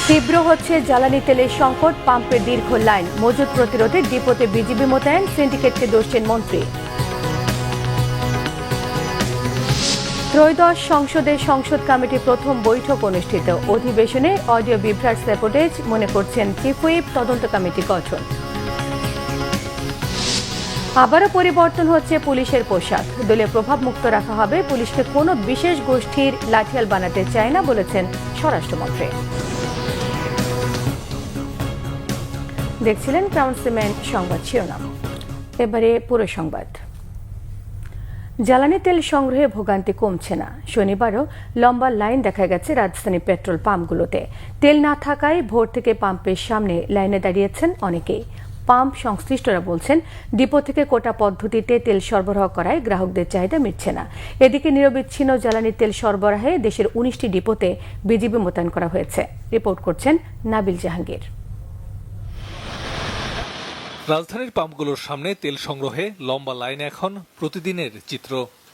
তীব্র হচ্ছে জ্বালানি তেলের সংকট, পাম্পের দীর্ঘ লাইন, মজুত প্রতিরোধে ডিপোতে বিজিবি মোতায়েন, সিন্ডিকেটকে দোষছেন মন্ত্রী। ত্রয়োদশ সংসদের সংসদ কমিটির প্রথম বৈঠক অনুষ্ঠিত, অধিবেশনে অডিও বিভ্রাট স্যাবোটেজ মনে করছেন চিফ হুইপ, তদন্ত কমিটি গঠন। আবারও পরিবর্তন হচ্ছে পুলিশের পোশাক, দলীয় প্রভাব মুক্ত রাখা হবে, পুলিশকে কোনো বিশেষ গোষ্ঠীর লাঠিয়াল বানাতে চায় না বলেছেন স্বরাষ্ট্রমন্ত্রী। দেখছিলেন ক্রাউন সিমেন্ট সংবাদ শিরোনাম, এবারে পুরো সংবাদ। জ্বালানি তেল সংগ্রহে ভোগান্তি কমছে না, শনিবারও লম্বা লাইন দেখা গেছে রাজধানী পেট্রোল পাম্পগুলোতে। তেল না থাকায় ভোর থেকে পাম্পের সামনে লাইনে দাঁড়িয়েছেন অনেকেই। পাম্প সংশ্লিষ্টরা বলছেন, ডিপো থেকে কোটা পদ্ধতিতে তেল সরবরাহ করায় গ্রাহকদের চাহিদা মিটছে না। এদিকে নিরবিচ্ছিন্ন জ্বালানি তেল সরবরাহে দেশের 19টি ডিপোতে বিজিবি মোতায়েন করা হয়েছে। রিপোর্ট করছেন নাবিল জাহাঙ্গীর। রাজধানীর পাম্পগুলোর সামনে তেল সংগ্রহে লম্বা লাইন এখন প্রতিদিনের চিত্র।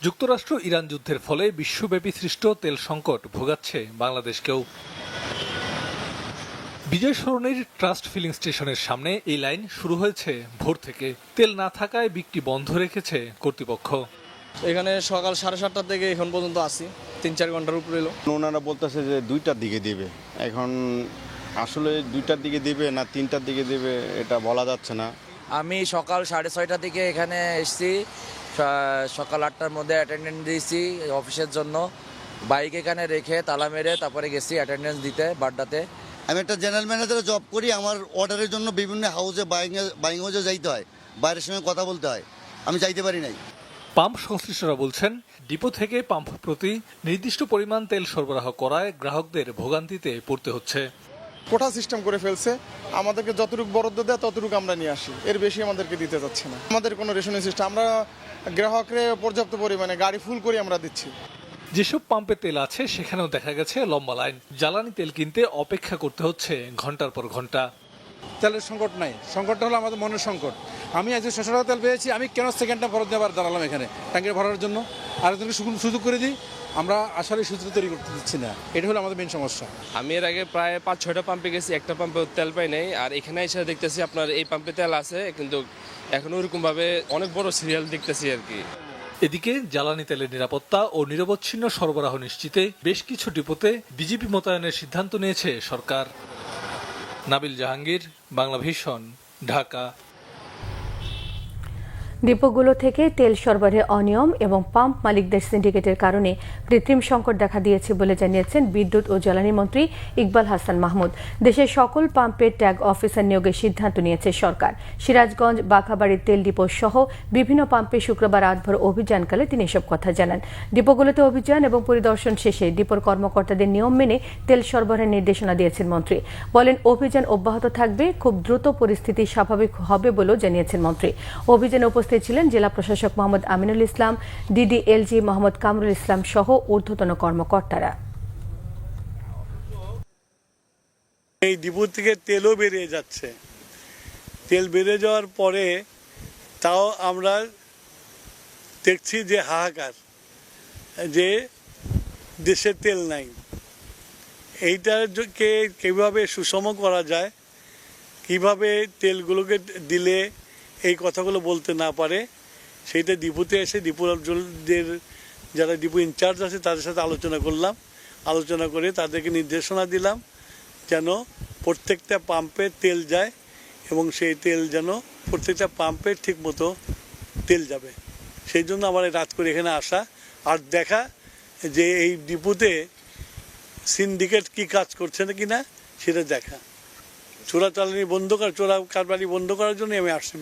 যুক্তরাষ্ট্র ইরান যুদ্ধের ফলে বিশ্বব্যাপী সৃষ্ট তেল সংকট ভোগাচ্ছে বাংলাদেশকেও। বিজয় সরণির ট্রাস্ট ফিলিং স্টেশনের সামনে এই লাইন শুরু হয়েছে ভোর থেকে। তেল না থাকায় বিক্রি বন্ধ রেখেছে কর্তৃপক্ষ। এখানে সকাল 7:30 থেকে এখন পর্যন্ত আসি, 3-4 ঘন্টার উপরে এলো। ওনারা বলতেছে যে 2টার দিকে দিবে, এখন আসলে 2টার দিকে দিবে না 3টার দিকে দিবে এটা বলা যাচ্ছে না। আমি সকাল 6:30 থেকে এখানে এসেছি, সকাল 8টার মধ্যে অ্যাটেন্ডেন্স দিয়েছি অফিসের জন্য। বাইক এখানে রেখে তালা মেরে তারপরে গেছি অ্যাটেন্ডেন্স দিতে বাড্ডাতে। আমি একটা জেনারেল ম্যানেজারে জব করি, আমার অর্ডারের জন্য বিভিন্ন হাউসে বাইং হাউসে যাইতে হয়, বাইরের সঙ্গে কথা বলতে হয়, আমি যাইতে পারি নাই। পাম্প সংশ্লিষ্টরা বলছেন, ডিপো থেকে পাম্প প্রতি নির্দিষ্ট পরিমাণ তেল সরবরাহ করায় গ্রাহকদের ভোগান্তিতে পড়তে হচ্ছে। কোটা সিস্টেম করে ফেলছে, আমাদেরকে যতটুকু বরাদ্দ দেয় ততটুকু আমরা নিয়ে আসি, এর বেশি আমাদেরকে দিতে যাচ্ছে না। আমাদের কোনো রেশনিং সিস্টেম, আমরা গ্রাহকরে পর্যাপ্ত পরিমাণে গাড়ি ফুল করে আমরা দিচ্ছি। যেসব পাম্পে তেল আছে সেখানেও দেখা গেছে লম্বা লাইন। জ্বালানি তেল কিনতে অপেক্ষা করতে হচ্ছে ঘন্টার পর ঘন্টা। তেলের সংকট নাই, সংকটটা হলো আমাদের মনের সংকট। আমি আজ 600 টাকা তেল পেয়েছি, আমি কেন সেকেন্ডটা ফেরত দেওয়ার দাঁড়ালাম এখানে ট্যাঙ্কের ভরার জন্য? আরেকজনকে সুযোগ করে দিই, আমরা আসলে সুযোগ তৈরি করতে দিচ্ছি না, এটা হলো আমাদের মেন সমস্যা। আমি এর আগে প্রায় 5-6টা পাম্পে গেছি, একটা পাম্পে তেল পাই নাই। আর এখানে এসে দেখতেছি আপনার এই পাম্পে তেল আছে, কিন্তু এখন ওরকমভাবে অনেক বড় সিরিয়াল দেখতেছি আর কি। এদিকে জ্বালানি তেলের নিরাপত্তা ও নিরবচ্ছিন্ন সরবরাহ নিশ্চিতে বেশ কিছু ডিপোতে বিজিবি মোতায়েনের সিদ্ধান্ত নিয়েছে সরকার। নাবিল জাহাঙ্গীর, বাংলা ভিশন, ঢাকা। ডিপোগুলো থেকে তেল সরবরাহে অনিয়ম এবং পাম্প মালিকদের সিন্ডিকেটের কারণে কৃত্রিম সংকট দেখা দিয়েছে বলে জানিয়েছেন বিদ্যুৎ ও জ্বালানি মন্ত্রী ইকবাল হাসান মাহমুদ। দেশের সকল পাম্পে ট্যাগ অফিসার নিয়োগের সিদ্ধান্ত নিয়েছে সরকার। সিরাজগঞ্জ, বাঘাবাড়ির তেল ডিপো সহ বিভিন্ন পাম্পে শুক্রবার রাতভর অভিযানকালে তিনি এসব কথা জানান। ডিপোগুলোতে অভিযান এবং পরিদর্শন শেষে ডিপোর কর্মকর্তাদের নিয়ম মেনে তেল সরবরাহের নির্দেশনা দিয়েছেন মন্ত্রী। বলেন, অভিযান অব্যাহত থাকবে, খুব দ্রুত পরিস্থিতি স্বাভাবিক হবে বলেও জানিয়েছেন মন্ত্রী। অভিযানে উপস্থিত ছিলেন জেলা প্রশাসক মোহাম্মদ আমিনুল ইসলাম, ডিডিএলজি মোহাম্মদ কামরুল ইসলাম সহ ঊর্ধ্বতন কর্মকর্তারা। এই ডিপো থেকে তেলও বেরিয়ে যাচ্ছে, তেল বেরিয়ে যাওয়ার পরে তাও আমরা দেখছি যে হাহাকার, যে দেশে তেল নাই। এইটাকে কিভাবে সুষম করা যায়, কিভাবে তেলগুলোকে দিলে এই কথাগুলো বলতে না পারে, সেইটা ডিপোতে এসে ডিপোদের যারা ডিপো ইনচার্জ আছে তাদের সাথে আলোচনা করলাম। আলোচনা করে তাদেরকে নির্দেশনা দিলাম যেন প্রত্যেকটা পাম্পে তেল যায় এবং সেই তেল যেন প্রত্যেকটা পাম্পে ঠিক মতো তেল যাবে। সেই জন্য আমার রাত করে এখানে আসা আর দেখা যে এই ডিপোতে সিন্ডিকেট কি কাজ করছে না কিনা সেটা দেখা। চোরাচালানি বন্ধ করা, চোরা কারবারি বন্ধ করার জন্য আমি আসছি।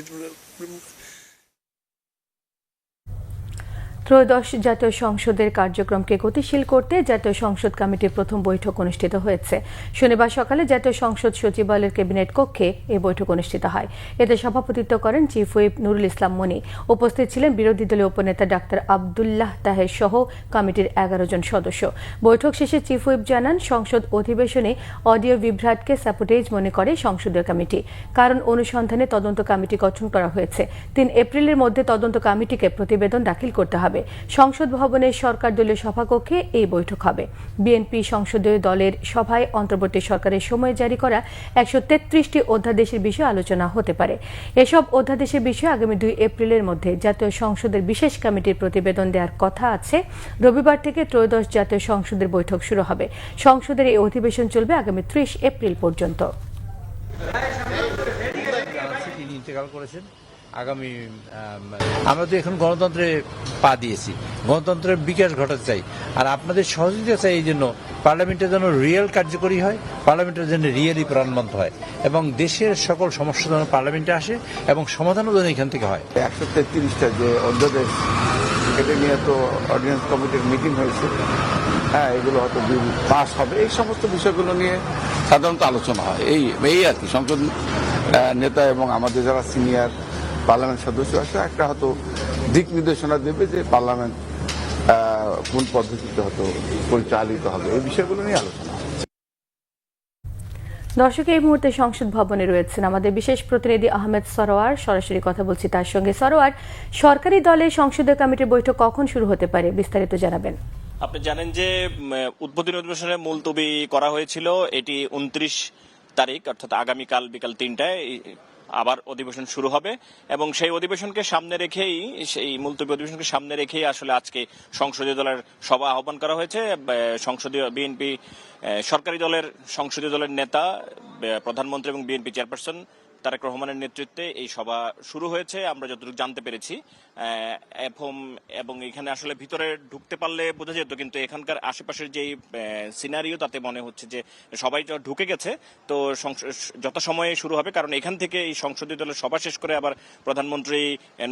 ত্রয়োদশ জাতীয় সংসদের কার্যক্রমকে গতিশীল করতে জাতীয় সংসদ কমিটির প্রথম বৈঠক অনুষ্ঠিত হয়েছে। শনিবার সকালে জাতীয় সংসদ সচিবালয়ের ক্যাবিনেট কক্ষে এই বৈঠক অনুষ্ঠিত হয়। এতে সভাপতিত্ব করেন চিফ হুইপ নুরুল ইসলাম মনি। উপস্থিত ছিলেন বিরোধী দলীয় উপনেতা ডাক্তার আব্দুল্লাহ তাহের সহ কমিটির 11 জন সদস্য। বৈঠক শেষে চিফ হুইপ জানান, সংসদ অধিবেশনে অডিও বিভ্রাটকে স্যাবোটেজ মনে করে সংসদীয় কমিটি। কারণ অনুসন্ধানে তদন্ত কমিটি গঠন করা হয়েছে। 3 এপ্রিলের মধ্যে তদন্ত কমিটিকে প্রতিবেদন দাখিল করতে হবে। হবে। সংসদ ভবনের সরকার দলীয় সভাকক্ষে এই বৈঠক হবে। বিএনপি সংসদীয় দলের সভায় অন্তর্বর্তী সরকারের সময় জারি করা 133টি অধ্যাদেশের বিষয়ে আলোচনা হতে পারে। এসব অধ্যাদেশের বিষয়ে আগামী 2 এপ্রিলের মধ্যে জাতীয় সংসদের বিশেষ কমিটির প্রতিবেদন দেওয়ার কথা আছে। রবিবার থেকে ত্রয়োদশ জাতীয় সংসদের বৈঠক শুরু হবে। সংসদের এই অধিবেশন চলবে আগামী 30 এপ্রিল পর্যন্ত। তিনি ইন্তেকাল করেছেন। আগামী আমরা তো এখন গণতন্ত্রে পা দিয়েছি, গণতন্ত্রের বিকাশ ঘটাতে চাই, আর আপনাদের সহযোগিতা চাই এই জন্য পার্লামেন্টের জন্য রিয়েল কার্যকরী হয়, পার্লামেন্টের জন্য রিয়েলি প্রাণবন্ত হয় এবং দেশের সকল সমস্যা যেন পার্লামেন্টে আসে এবং সমাধানও যেন এখান থেকে হয়। 133টা যে অধ্যাদেশ, এটা নিয়ে তো অর্ডিন্যান্স কমিটির মিটিং হয়েছে। হ্যাঁ, এগুলো হয়তো বিল পাস হবে, এই সমস্ত বিষয়গুলো নিয়ে সাধারণত আলোচনা হয়। এই আর কি সংসদ নেতা এবং আমাদের যারা সিনিয়র পার্লামেন্ট সদস্য আছে একটা হয়তো দিক নির্দেশনা দেবে যে পার্লামেন্ট কোন পদ্ধতিতে হয়তো পরিচালিত হবে, এই বিষয়গুলো নিয়ে আলোচনা হয়। দর্শক, এই মুহূর্তে সংসদ ভবনে রয়েছেন আমাদের বিশেষ প্রতিনিধি আহমেদ সরোয়ার। সরাসরি কথা বলছি তার সঙ্গে। সরোয়ার, সরকারি দলের সংসদীয় কমিটির বৈঠক কখন শুরু হতে পারে, বিস্তারিত জানাবেন। আপনি জানেন যে উদ্বোধনী অধিবেশনে মুলতবি করা হয়েছিল, এটি 29 তারিখ অর্থাৎ আগামীকাল বিকাল 3টায় আবার অধিবেশন শুরু হবে এবং সেই অধিবেশনকে সামনে রেখেই, সেই মুলতবি অধিবেশনকে সামনে রেখেই আসলে আজকে সংসদীয় দলের সভা আহ্বান করা হয়েছে। সংসদীয় বিএনপি সরকারি দলের সংসদীয় দলের নেতা প্রধানমন্ত্রী এবং বিএনপি চেয়ারপারসন তারেক রহমানের নেতৃত্বে এই সভা শুরু হয়েছে আমরা যতটুকু জানতে পেরেছি। এবং এখানে আসলে ভিতরে ঢুকতে পারলে বোঝা যেত, কিন্তু এখানকার আশেপাশের যেই সিনারিও তাতে মনে হচ্ছে যে সবাই ঢুকে গেছে। তো যত সময়ে শুরু হবে, কারণ এখান থেকে এই সংসদীয় দলের সভা শেষ করে আবার প্রধানমন্ত্রী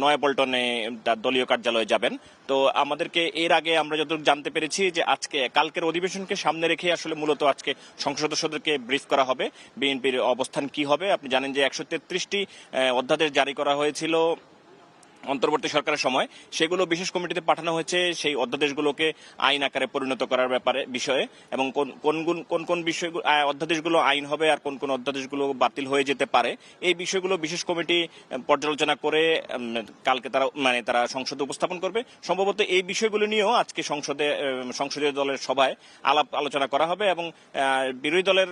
নয়াপল্টনে তার দলীয় কার্যালয়ে যাবেন। তো আমাদেরকে এর আগে আমরা যতটুকু জানতে পেরেছি যে কালকের অধিবেশনকে সামনে রেখে আসলে মূলত আজকে সংসদ সদস্যদেরকে ব্রিফ করা হবে বিএনপির অবস্থান কি হবে। আপনি জানেন যে 133টি অধ্যাদেশ জারি করা হয়েছিল অন্তর্বর্তী সরকারের সময়, সেগুলো বিশেষ কমিটিতে পাঠানো হয়েছে সেই অধ্যাদেশগুলোকে আইন আকারে পরিণত করার বিষয়ে, এবং কোন বিষয় অধ্যাদেশগুলো আইন হবে আর কোন কোন অধ্যাদেশগুলো বাতিল হয়ে যেতে পারে, এই বিষয়গুলো বিশেষ কমিটি পর্যালোচনা করে কালকে তারা সংসদে উপস্থাপন করবে। সম্ভবত এই বিষয়গুলো নিয়েও আজকে সংসদীয় দলের সভায় আলোচনা করা হবে এবং বিরোধী দলের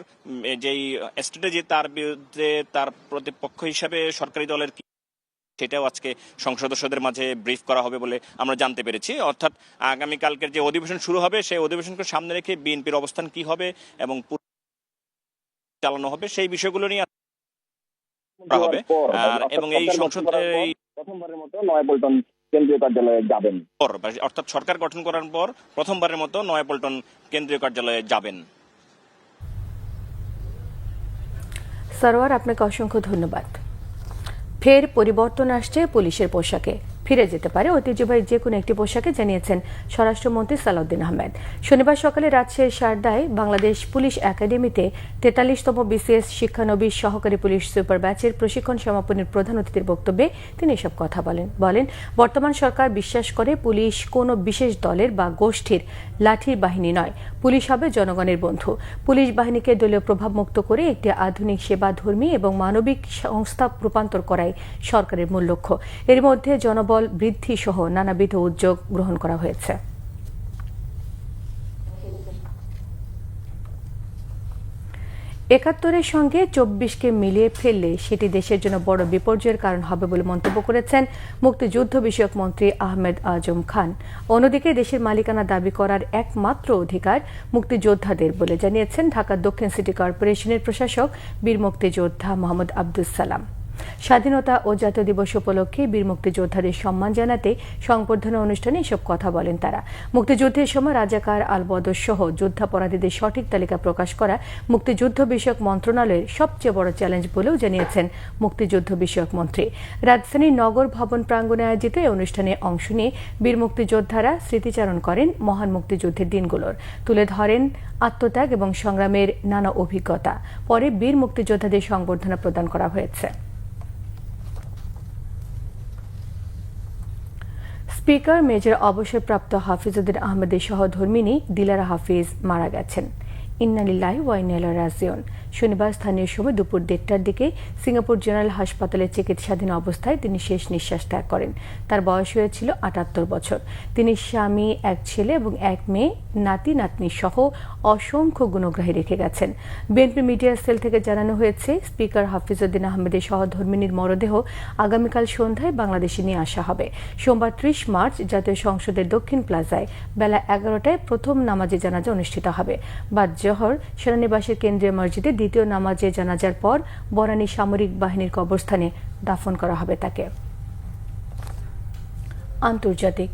যেই স্ট্র্যাটেজি তার বিরুদ্ধে তার প্রতিপক্ষ হিসাবে সরকারি দলের সেটাও আজকে সংসদ সদস্যদের মাঝে ব্রিফ করা হবে বলে আমরা জানতে পেরেছি। অর্থাৎ আগামীকালকের যে অধিবেশন শুরু হবে সেই অধিবেশনকে সামনে রেখে বিএনপির অবস্থান কি হবে এবং চালানো হবে সেই বিষয়গুলো নিয়ে করা হবে। এবং এই সংসদের প্রথমবারের মতো নয়াপল্টন কেন্দ্রীয় কার্যালয়ে যাবেন, অর্থাৎ সরকার গঠন করার পর প্রথমবারের মতো নয়াপল্টন কেন্দ্রীয় কার্যালয়ে যাবেন। সরোয়ার, আপনাকে অসংখ্য ধন্যবাদ। ফের পরিবর্তন আসছে পুলিশের পোশাকে, ফিরে যেতে পারে ঐতিহ্যবাহী যে কোনো একটি পোশাকে, জানিয়েছেন স্বরাষ্ট্রমন্ত্রী সালাউদ্দিন আহমেদ। শনিবার সকালে রাজশাহীর শারদায় বাংলাদেশ পুলিশ একাডেমিতে 43তম বিসিএস শিক্ষানবিশ সহকারী পুলিশ সুপার ব্যাচের প্রশিক্ষণ সমাপনের প্রধান অতিথির বক্তব্যে তিনি এসব কথা বলেন। বর্তমান সরকার বিশ্বাস করে পুলিশ কোনো বিশেষ দলের বা গোষ্ঠীর লাঠির বাহিনী নয়, পুলিশ হবে জনগণের বন্ধু। পুলিশ বাহিনীকে দলীয় প্রভাবমুক্ত করে একটি আধুনিক সেবাধর্মী এবং মানবিক সংস্থা রূপান্তর করাই সরকারের মূল লক্ষ্য। এর মধ্যে জনবল বৃদ্ধি সহ নানাবিধ উদ্যোগ গ্রহণ করা হয়েছে। ৭১-এর সঙ্গে ২৪কে মিলিয়ে ফেললে সেটি দেশের জন্য বড় বিপর্যয়ের কারণ হবে বলে মন্তব্য করেছেন মুক্তিযুদ্ধ বিষয়ক মন্ত্রী আহমেদ আজম খান। অন্যদিকে দেশের মালিকানা দাবি করার একমাত্র অধিকার মুক্তিযোদ্ধাদের বলে জানিয়েছেন ঢাকা দক্ষিণ সিটি কর্পোরেশনের প্রশাসক বীর মুক্তিযোদ্ধা মোহাম্মদ আব্দুস সালাম। স্বাধীনতা ও জাতীয় দিবস উপলক্ষে বীর মুক্তিযোদ্ধাদের সম্মান জানাতে সংবর্ধনা অনুষ্ঠানে এসব কথা বলেন তারা। মুক্তিযুদ্ধের সময় রাজাকার আলবদর সহ যুদ্ধাপরাধীদের সঠিক তালিকা প্রকাশ করা মুক্তিযুদ্ধ বিষয়ক মন্ত্রণালয়ের সবচেয়ে বড় চ্যালেঞ্জ বলেও জানিয়েছেন মুক্তিযুদ্ধ বিষয়ক মন্ত্রী। রাজধানীর নগর ভবন প্রাঙ্গণে আয়োজিত এই অনুষ্ঠানে অংশ নিয়ে বীর মুক্তিযোদ্ধারা স্মৃতিচারণ করেন মহান মুক্তিযুদ্ধের দিনগুলোর, তুলে ধরেন আত্মত্যাগ এবং সংগ্রামের নানা অভিজ্ঞতা। পরে বীর মুক্তিযোদ্ধাদের সংবর্ধনা প্রদান করা হয়েছে। স্পিকার মেজর অবসরপ্রাপ্ত হাফিজউদ্দিন আহমেদের সহধর্মিণী দিলারা হাফিজ মারা গেছেন। ইন্না লিল্লাহি ওয়া ইন্না ইলাইহি রাজিউন। শনিবার স্থানীয় সময় দুপুর 1টার দিকে সিঙ্গাপুর জেনারেল হাসপাতালে চিকিৎসাধীন অবস্থায় তিনি শেষ নিঃশ্বাস ত্যাগ করেন। তার বয়স হয়েছিল 78 বছর। তিনি স্বামী, এক ছেলে এবং এক মেয়ে, নাতি নাতনি সহ অসংখ্য গুণগ্রাহী রেখে গেছেন। বিএনপি মিডিয়া সেল থেকে জানানো হয়েছে, স্পিকার হাফিজউদ্দিন আহমেদের সহধর্মিণীর মরদেহ আগামীকাল সন্ধ্যায় বাংলাদেশে নিয়ে আসা হবে। সোমবার 30 মার্চ জাতীয় সংসদের দক্ষিণ প্লাজায় বেলা 11টায় প্রথম নামাজে জানাজা অনুষ্ঠিত হবে। বাদ জোহর সেনানিবাসের কেন্দ্রীয় মসজিদে দ্বিতীয় নামাজে জানাজার পর বনানী সামরিক বাহিনীর কবরস্থানে দাফন করা হবে তাকে। আন্তর্জাতিক,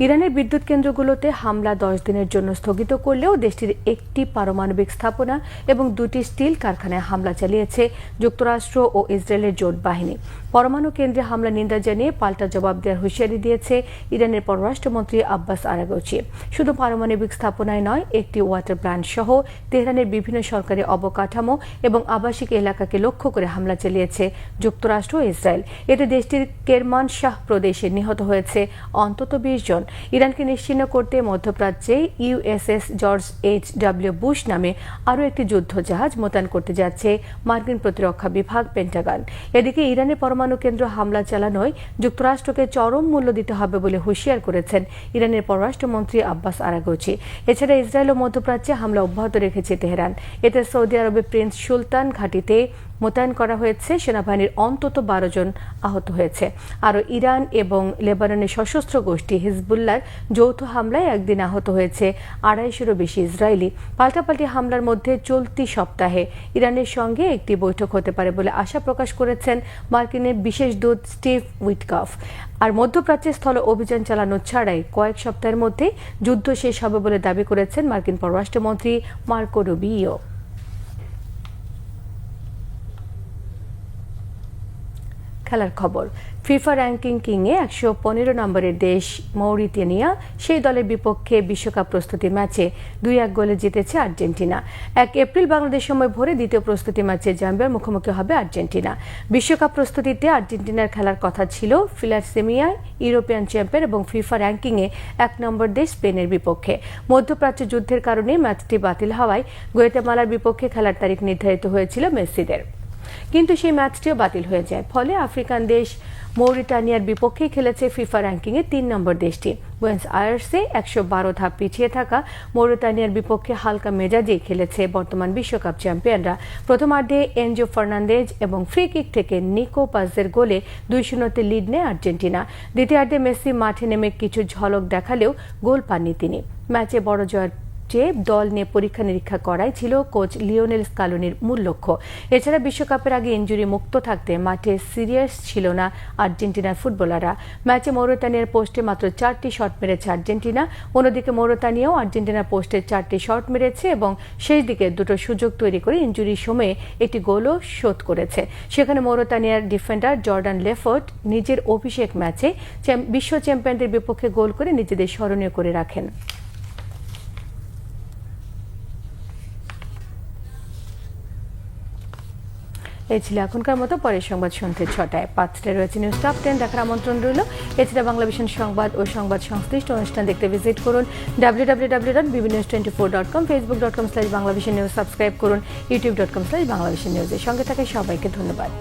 ইরানের বিদ্যুৎ কেন্দ্রগুলোতে হামলা 10 দিনের জন্য স্থগিত করলেও দেশটির একটি পারমাণবিক স্থাপনা এবং 2টি স্টিল কারখানায় হামলা চালিয়েছে যুক্তরাষ্ট্র ও ইসরায়েলের জোট বাহিনী। পরমাণু কেন্দ্রে হামলা নিন্দা জানিয়ে পাল্টা জবাব দেওয়ার হুঁশিয়ারি দিয়েছে ইরানের পররাষ্ট্রমন্ত্রী আব্বাস আরাগচি। শুধু পারমাণবিক স্থাপনায় নয়, একটি ওয়াটার প্ল্যান্ট সহ তেহরানের বিভিন্ন সরকারি অবকাঠামো এবং আবাসিক এলাকাকে লক্ষ্য করে হামলা চালিয়েছে যুক্তরাষ্ট্র ও ইসরায়েল। এতে দেশটির কেরমানশাহ প্রদেশে নিহত হয়েছে অন্তত 20 জন। ইরানকে নিশ্চিহ্ন করতে মধ্যপ্রাচ্যে ইউএসএস জর্জ H.W. বুশ নামে আরও একটি যুদ্ধ জাহাজ মোতায়েন করতে যাচ্ছে মার্কিন প্রতিরক্ষা বিভাগ পেন্টাগন। এদিকে ইরানের পরমাণু কেন্দ্র হামলা চালানোয় যুক্তরাষ্ট্রকে চরম মূল্য দিতে হবে বলে হুঁশিয়ার করেছেন ইরানের পররাষ্ট্রমন্ত্রী আব্বাস আরাগচি। এছাড়া ইসরায়েল ও মধ্যপ্রাচ্যে হামলা অব্যাহত রেখেছে তেহরান। এতে সৌদি আরবে প্রিন্স সুলতান ঘাঁটিতে মোতায়েন করা হয়েছে সেনাবাহিনীর অন্তত 12 জন আহত হয়েছে। আরও ইরান এবং লেবাননের সশস্ত্র গোষ্ঠী হিজবুল্লাহর যৌথ হামলায় একদিন আহত হয়েছে 250-এরও বেশি ইসরায়েলি। পাল্টাপাল্টি হামলার মধ্যে চলতি সপ্তাহে ইরানের সঙ্গে একটি বৈঠক হতে পারে বলে আশা প্রকাশ করেছেন মার্কিনের বিশেষ দূত স্টিভ উইটকফ। আর মধ্যপ্রাচ্যে স্থল অভিযান চালানো ছাড়াই কয়েক সপ্তাহের মধ্যে যুদ্ধ শেষ হবে বলে দাবি করেছেন মার্কিন পররাষ্ট্রমন্ত্রী মার্কো রুবিও। খেলার খবর, ফিফা র্যাঙ্কিং কিংয়ে 115 নম্বরের দেশ মৌরিতানিয়া সেই দলের বিপক্ষে বিশ্বকাপ প্রস্তুতি ম্যাচে 2-1 গোলে জিতেছে আর্জেন্টিনা। 1 এপ্রিল বাংলাদেশ সময় ভোরে দ্বিতীয় প্রস্তুতি ম্যাচে জাম্বিয়ার মুখোমুখি হবে আর্জেন্টিনা। বিশ্বকাপ প্রস্তুতিতে আর্জেন্টিনার খেলার কথা ছিল ফিলাডেলফিয়ায় ইউরোপিয়ান চ্যাম্পিয়ন এবং ফিফা র্যাঙ্কিংয়ে 1 নম্বর দেশ স্পেনের বিপক্ষে। মধ্যপ্রাচ্য যুদ্ধের কারণে ম্যাচটি বাতিল হওয়ায় গুয়াতেমালার বিপক্ষে খেলার তারিখ নির্ধারিত হয়েছিল মেসিদের, কিন্তু সেই ম্যাচটিও বাতিল হয়ে যায়। ফলে আফ্রিকান দেশ মৌরিটানিয়ার বিপক্ষে খেলেছে ফিফা র্যাঙ্কিংয়ে 3 নম্বর দেশটি। বুয়েন্স আয়ার্সে 112 ধাপ পিছিয়ে থাকা মৌরিটানিয়ার বিপক্ষে হালকা মেজাজেই খেলেছে বর্তমান বিশ্বকাপ চ্যাম্পিয়নরা। প্রথমার্ধে এনজো ফার্নান্দেজ এবং ফ্রি কিক থেকে নিকো পাজের গোলে 2-0 লিড নেয় আর্জেন্টিনা। দ্বিতীয়ার্ধে মেসি মাঠে নেমে কিছু ঝলক দেখালেও গোল পাননি তিনি। ম্যাচে বড় জয়ের দল নিয়ে পরীক্ষা নিরীক্ষা করাই ছিল কোচ লিওনেল স্কালোনির মূল লক্ষ্য। এছাড়া বিশ্বকাপের আগে ইনজুরি মুক্ত থাকতে মাঠে সিরিয়াস ছিল না আর্জেন্টিনার ফুটবলাররা। ম্যাচে মৌরিতানিয়ার পোস্টে মাত্র 4টি শট মেরেছে আর্জেন্টিনা। অন্যদিকে মৌরিতানিয়াও আর্জেন্টিনার পোস্টে 4টি শট মেরেছে এবং শেষ দিকে 2টো সুযোগ তৈরি করে ইনজুরির সময়ে একটি গোলও শোধ করেছে। সেখানে মৌরিতানিয়ার ডিফেন্ডার জর্ডান লেফোর্ট নিজের অভিষেক ম্যাচে বিশ্ব চ্যাম্পিয়নদের বিপক্ষে গোল করে নিজেদের স্মরণীয় করে রাখেন। এই ছিল এখনকার মতো। পরের সংবাদ সন্ধ্যে 6টায়। 5টায় রয়েছে নিউজ টপ 10 দেখার আমন্ত্রণ রইল। এছাড়া বাংলাভিশন সংবাদ ও সংবাদ সংশ্লিষ্ট অনুষ্ঠান দেখতে ভিজিট করুন www.bbnews24.com, facebook.com/বাংলাভিশন নিউজ সাবস্ক্রাইব করুন, youtube.com/বাংলাভিশন নিউজের সঙ্গে থাকা সবাইকে ধন্যবাদ।